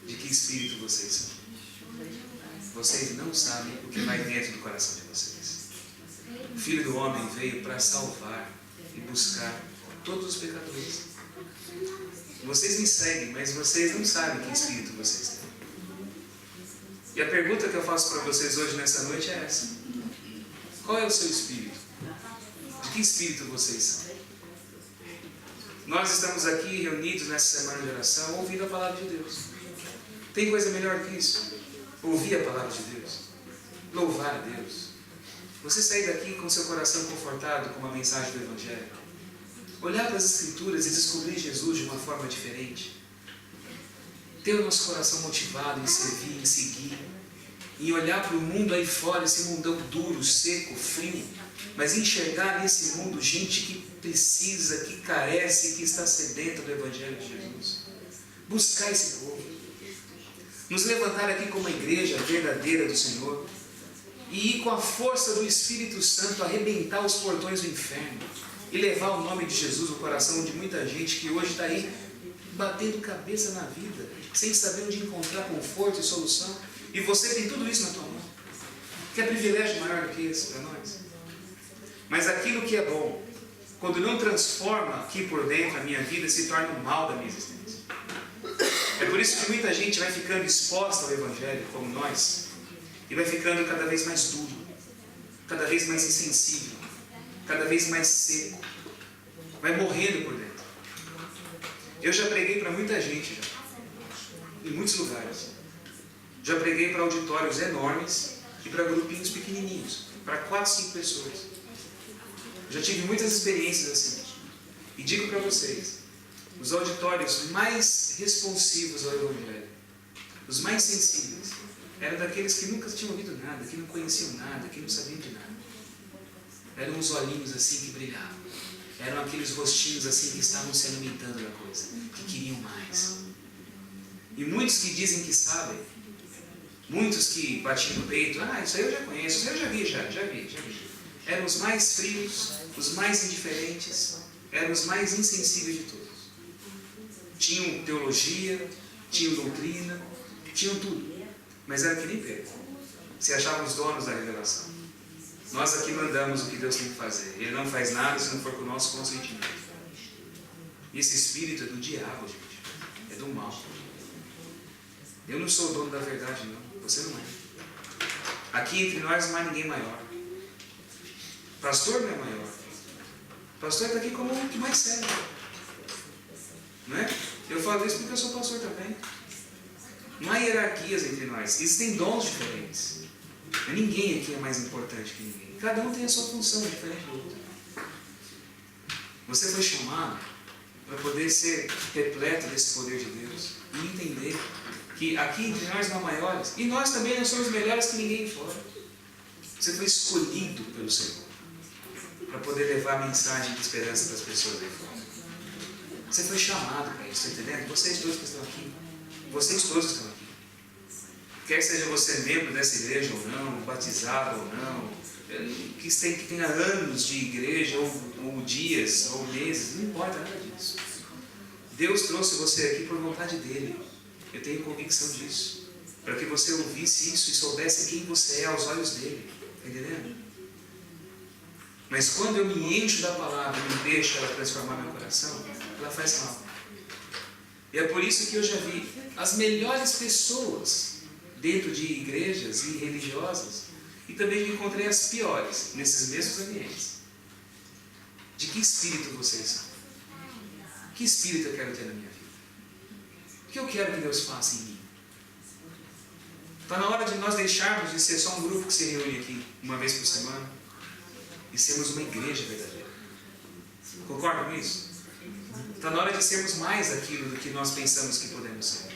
de que espírito vocês são. Vocês não sabem o que vai dentro do coração de vocês. O Filho do Homem veio para salvar e buscar todos os pecadores. Vocês me seguem, mas vocês não sabem que espírito vocês têm. E a pergunta que eu faço para vocês hoje nessa noite é essa: qual é o seu espírito? De que espírito vocês são? Nós estamos aqui reunidos nessa semana de oração ouvindo a palavra de Deus. Tem coisa melhor que isso? Ouvir a palavra de Deus, louvar a Deus. Você sair daqui com seu coração confortado com uma mensagem do Evangelho, olhar para as Escrituras e descobrir Jesus de uma forma diferente, ter o nosso coração motivado em servir, em seguir, em olhar para o mundo aí fora, esse mundão duro, seco, frio, mas enxergar nesse mundo gente que precisa, que carece, que está sedenta do Evangelho de Jesus. Buscar esse povo. Nos levantar aqui como uma igreja verdadeira do Senhor e ir com a força do Espírito Santo arrebentar os portões do inferno e levar o nome de Jesus no coração de muita gente que hoje está aí batendo cabeça na vida, sem saber onde encontrar conforto e solução. E você tem tudo isso na tua mão. Que é privilégio maior do que esse para nós? Mas aquilo que é bom, quando não transforma aqui por dentro a minha vida, se torna o mal da minha existência. É por isso que muita gente vai ficando exposta ao Evangelho, como nós, e vai ficando cada vez mais duro, cada vez mais insensível, cada vez mais seco, vai morrendo por dentro. Eu já preguei para muita gente, em muitos lugares. Já preguei para auditórios enormes e para grupinhos pequenininhos, para 4, 5 pessoas. Já tive muitas experiências assim. E digo para vocês, os auditórios mais responsivos ao Evangelho, os mais sensíveis, eram daqueles que nunca tinham ouvido nada, que não conheciam nada, que não sabiam de nada. Eram os olhinhos assim que brilhavam. Eram aqueles rostinhos assim que estavam se alimentando da coisa, que queriam mais. E muitos que dizem que sabem, muitos que batiam no peito, isso aí eu já conheço, isso aí eu já vi. Eram os mais frios, os mais indiferentes, eram os mais insensíveis de todos. Tinham teologia, tinham doutrina, tinham tudo, mas eram que nem Pedro. Se achavam os donos da revelação. Nós aqui mandamos o que Deus tem que fazer. Ele não faz nada se não for com o nosso consentimento. E esse espírito é do diabo, gente. É do mal. Eu não sou o dono da verdade, não. Você não é. Aqui entre nós não há ninguém maior. Pastor não é maior. Pastor está aqui como o que mais serve. Não é? Eu falo isso porque eu sou pastor também. Não há hierarquias entre nós. Existem dons diferentes. Ninguém aqui é mais importante que ninguém. Cada um tem a sua função diferente do outro. Você foi chamado para poder ser repleto desse poder de Deus e entender que aqui entre nós não há maiores e nós também não somos melhores que ninguém fora. Você foi escolhido pelo Senhor para poder levar a mensagem de esperança para as pessoas aí fora. Você foi chamado para isso, está entendendo? Vocês todos que estão aqui, vocês todos que estão aqui. Quer seja você membro dessa igreja ou não, batizado ou não, que tenha anos de igreja, ou dias, ou meses, não importa nada disso. Deus trouxe você aqui por vontade dEle. Eu tenho convicção disso. Para que você ouvisse isso e soubesse quem você é aos olhos dEle. Está entendendo? Mas quando eu me encho da palavra e me deixo ela transformar meu coração, ela faz mal. E é por isso que eu já vi as melhores pessoas dentro de igrejas e religiosas, e também encontrei as piores nesses mesmos ambientes. De que espírito vocês são? Que espírito eu quero ter na minha vida? O que eu quero que Deus faça em mim? Está na hora de nós deixarmos de ser só um grupo que se reúne aqui uma vez por semana e sermos uma igreja verdadeira. Concorda com isso? Está na hora de sermos mais aquilo do que nós pensamos que podemos ser.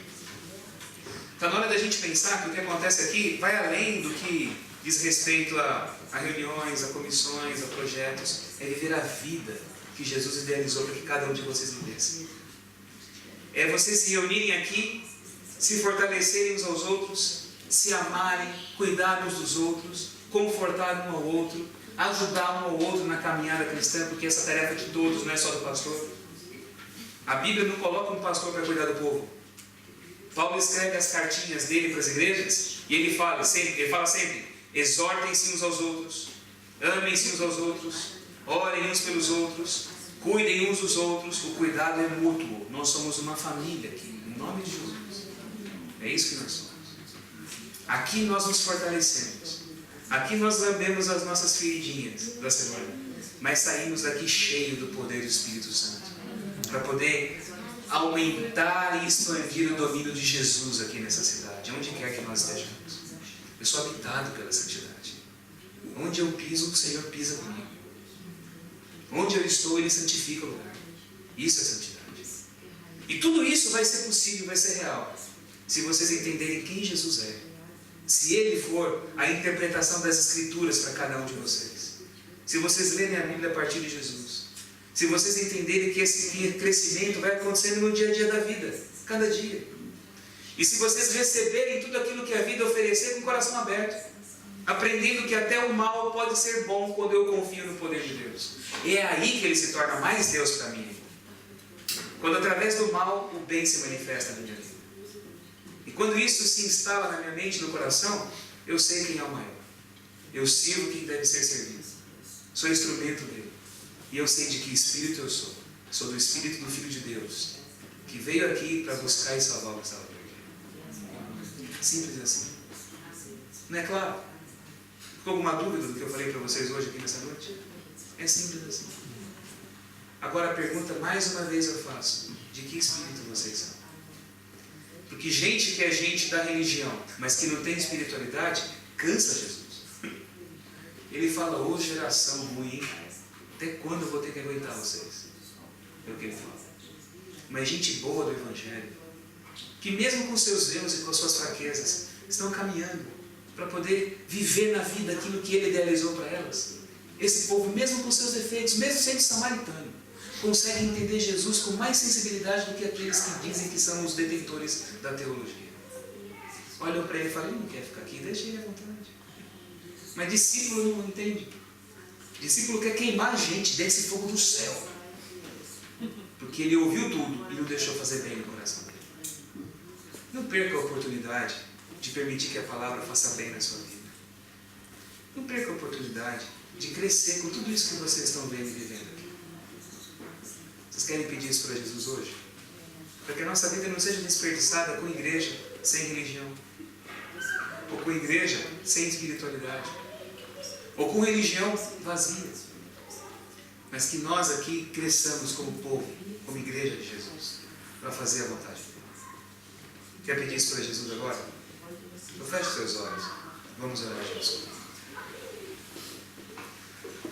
Está na hora da gente pensar que o que acontece aqui vai além do que diz respeito a reuniões, a comissões, a projetos. É viver a vida que Jesus idealizou para que cada um de vocês vivesse. É vocês se reunirem aqui, se fortalecerem uns aos outros, se amarem, cuidar uns dos outros, confortar um ao outro, ajudar um ao outro na caminhada cristã, porque essa tarefa é de todos, não é só do pastor. A Bíblia não coloca um pastor para cuidar do povo. Paulo escreve as cartinhas dele para as igrejas e ele fala sempre, exortem-se uns aos outros, amem-se uns aos outros, orem uns pelos outros, Cuidem uns dos outros, o cuidado é mútuo. Nós somos uma família aqui, em nome de Jesus. É isso que nós somos. Aqui nós nos fortalecemos. Aqui nós lambemos as nossas feridinhas da semana. Mas saímos daqui cheio do poder do Espírito Santo. Para poder aumentar e expandir o domínio de Jesus aqui nessa cidade. Onde quer que nós estejamos. Eu sou habitado pela santidade. Onde eu piso, o Senhor pisa comigo. Onde eu estou, Ele santifica o lugar. Isso é santidade. E tudo isso vai ser possível, vai ser real, se vocês entenderem quem Jesus é. Se Ele for a interpretação das Escrituras para cada um de vocês. Se vocês lerem a Bíblia a partir de Jesus. Se vocês entenderem que esse crescimento vai acontecendo no dia a dia da vida, cada dia. E se vocês receberem tudo aquilo que a vida oferecer com o coração aberto, aprendendo que até o mal pode ser bom quando eu confio no poder de Deus. E é aí que Ele se torna mais Deus para mim. Quando através do mal o bem se manifesta na minha vida. E quando isso se instala na minha mente e no coração, eu sei quem é o maior. Eu sirvo quem deve ser servido. Sou instrumento dele. E eu sei de que espírito eu sou. Sou do espírito do Filho de Deus, que veio aqui para buscar e salvar o que estava perdido. Simples assim. Não é claro? Ficou alguma dúvida do que eu falei para vocês hoje aqui nessa noite? É simples assim. Agora a pergunta mais uma vez eu faço: de que espírito vocês são? Porque gente que é gente da religião, mas que não tem espiritualidade, cansa Jesus. Ele fala: ô geração ruim, até quando eu vou ter que aguentar vocês? É o que ele fala. Mas gente boa do Evangelho, que mesmo com seus erros e com suas fraquezas, estão caminhando para poder viver na vida aquilo que Ele idealizou para elas. Esse povo, mesmo com seus defeitos, mesmo sendo samaritano, consegue entender Jesus com mais sensibilidade do que aqueles que dizem que são os detentores da teologia. Olham para ele e falam: ele não quer ficar aqui, deixa ele à vontade. Mas discípulo não entende. Discípulo quer queimar a gente, desse fogo do céu. Porque ele ouviu tudo e não deixou fazer bem no coração dele. Não perca a oportunidade de permitir que a palavra faça bem na sua vida. Não perca a oportunidade de crescer com tudo isso que vocês estão vendo e vivendo aqui. Vocês querem pedir isso para Jesus hoje? Para que a nossa vida não seja desperdiçada com igreja sem religião. Ou com igreja sem espiritualidade. Ou com religião vazia. Mas que nós aqui cresçamos como povo, como igreja de Jesus, para fazer a vontade de Deus. Quer pedir isso para Jesus agora? Então feche seus olhos. Vamos orar a Jesus.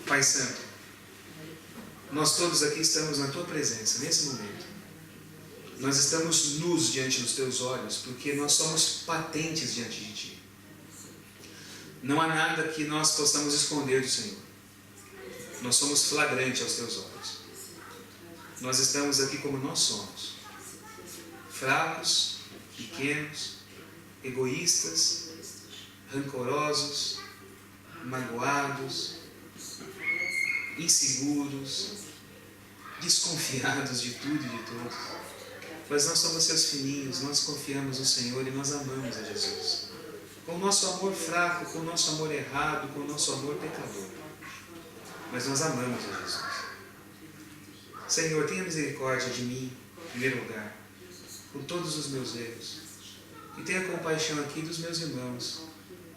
Pai Santo, nós todos aqui estamos na Tua presença, nesse momento. Nós estamos nus diante dos Teus olhos, porque nós somos patentes diante de Ti. Não há nada que nós possamos esconder do Senhor. Nós somos flagrantes aos Teus olhos. Nós estamos aqui como nós somos. Fracos, pequenos, egoístas, rancorosos, magoados, inseguros, desconfiados de tudo e de todos. Mas nós somos Seus filhinhos, nós confiamos no Senhor e nós amamos a Jesus. Com o nosso amor fraco, com o nosso amor errado, com o nosso amor pecador. Mas nós amamos a Jesus. Senhor, tenha misericórdia de mim, em primeiro lugar, com todos os meus erros. E tenha compaixão aqui dos meus irmãos,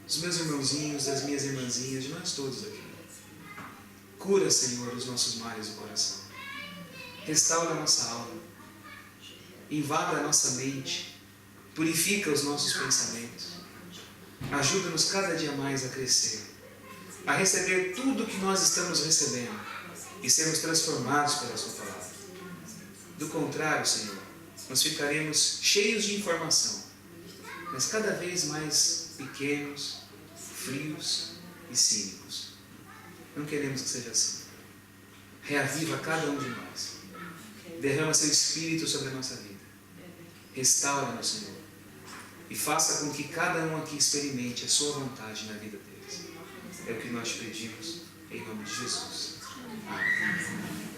dos meus irmãozinhos, das minhas irmãzinhas, de nós todos aqui. Cura, Senhor, os nossos males do coração. Restaura a nossa alma. Invada a nossa mente. Purifica os nossos pensamentos. Ajuda-nos cada dia mais a crescer, a receber tudo que nós estamos recebendo e sermos transformados pela Sua palavra. Do contrário, Senhor, nós ficaremos cheios de informação, mas cada vez mais pequenos, frios e cínicos. Não queremos que seja assim. Reaviva cada um de nós. Derrama Seu Espírito sobre a nossa vida. Restaura-nos, Senhor. E faça com que cada um aqui experimente a Sua vontade na vida deles. É o que nós te pedimos, em nome de Jesus. Amém.